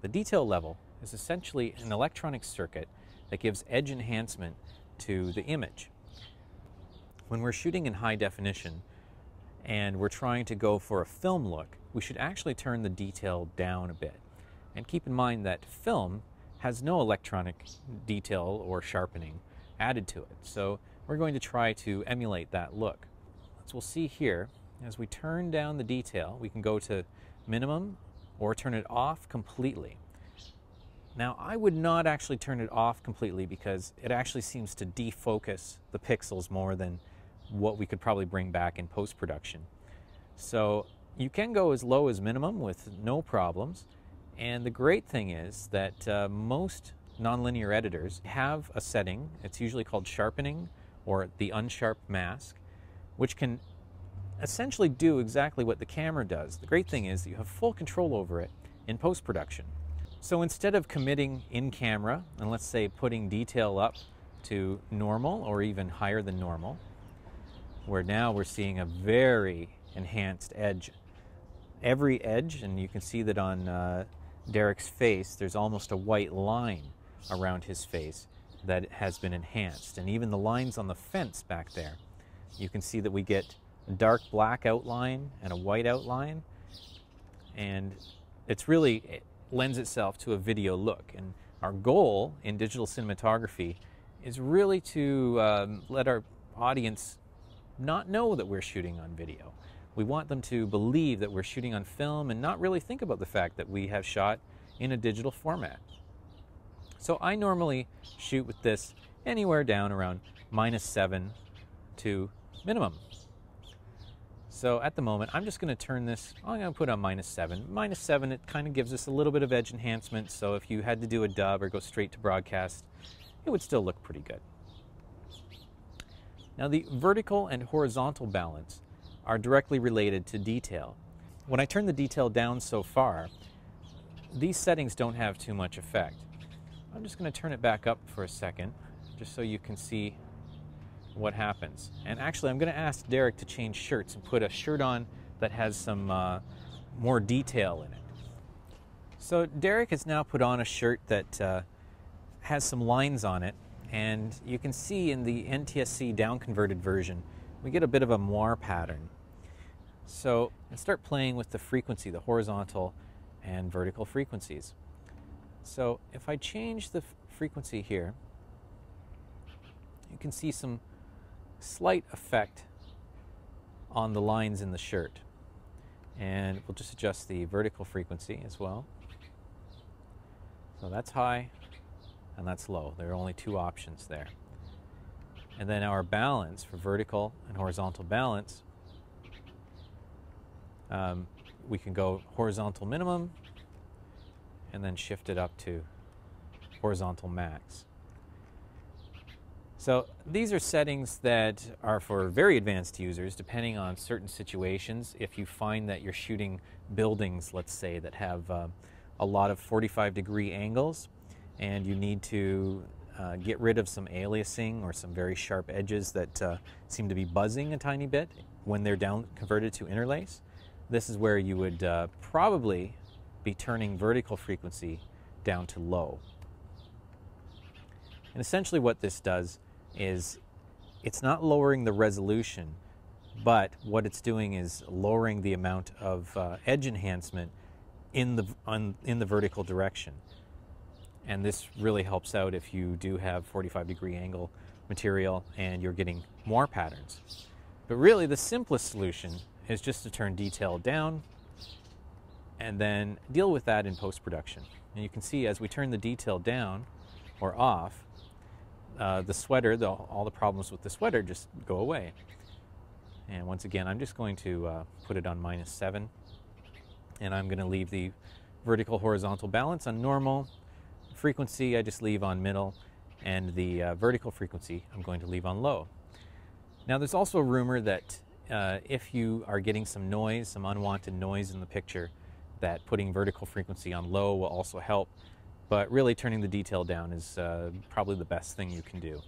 The detail level is essentially an electronic circuit that gives edge enhancement to the image. When we're shooting in high definition and we're trying to go for a film look, we should actually turn the detail down a bit. And keep in mind that film has no electronic detail or sharpening added to it. So we're going to try to emulate that look. As we'll see here, as we turn down the detail, we can go to minimum or turn it off completely. Now, I would not actually turn it off completely because it actually seems to defocus the pixels more than what we could probably bring back in post-production. So you can go as low as minimum with no problems. And the great thing is that most nonlinear editors have a setting. It's usually called sharpening or the unsharp mask, which can essentially do exactly what the camera does. The great thing is that you have full control over it in post-production. So instead of committing in camera and let's say putting detail up to normal or even higher than normal, where now we're seeing a very enhanced edge. Every edge, and you can see that on Derek's face, there's almost a white line around his face that has been enhanced. And even the lines on the fence back there, you can see that we get a dark black outline and a white outline. And it's really, it lends itself to a video look. And our goal in digital cinematography is really to let our audience not know that we're shooting on video. We want them to believe that we're shooting on film and not really think about the fact that we have shot in a digital format. So I normally shoot with this anywhere down around -7 to minimum. So at the moment, I'm just going to turn this, I'm going to put on -7. -7, it kind of gives us a little bit of edge enhancement, so if you had to do a dub or go straight to broadcast, it would still look pretty good. Now the vertical and horizontal balance are directly related to detail. When I turn the detail down so far, these settings don't have too much effect. I'm just going to turn it back up for a second, just so you can see what happens. And actually, I'm going to ask Derek to change shirts and put a shirt on that has some more detail in it. So Derek has now put on a shirt that has some lines on it, and you can see in the NTSC down-converted version, we get a bit of a moire pattern. So I'll start playing with the frequency, the horizontal and vertical frequencies. So if I change the frequency here, you can see some slight effect on the lines in the shirt. And we'll just adjust the vertical frequency as well. So that's high and that's low. There are only two options there. And then our balance for vertical and horizontal balance, we can go horizontal minimum and then shift it up to horizontal max. So these are settings that are for very advanced users depending on certain situations. If you find that you're shooting buildings, let's say, that have a lot of 45-degree angles and you need to get rid of some aliasing or some very sharp edges that seem to be buzzing a tiny bit when they're down converted to interlace, this is where you would probably be turning vertical frequency down to low. And essentially what this does is it's not lowering the resolution, but what it's doing is lowering the amount of edge enhancement in the vertical direction. And this really helps out if you do have 45-degree angle material and you're getting more patterns. But really the simplest solution is just to turn detail down and then deal with that in post-production. And you can see as we turn the detail down or off, the sweater, all the problems with the sweater just go away. And once again, I'm just going to put it on -7, and I'm going to leave the vertical horizontal balance on normal. Frequency I just leave on middle, and the vertical frequency I'm going to leave on low. Now there's also a rumor that if you are getting some noise, some unwanted noise in the picture, that putting vertical frequency on low will also help. But really turning the detail down is probably the best thing you can do.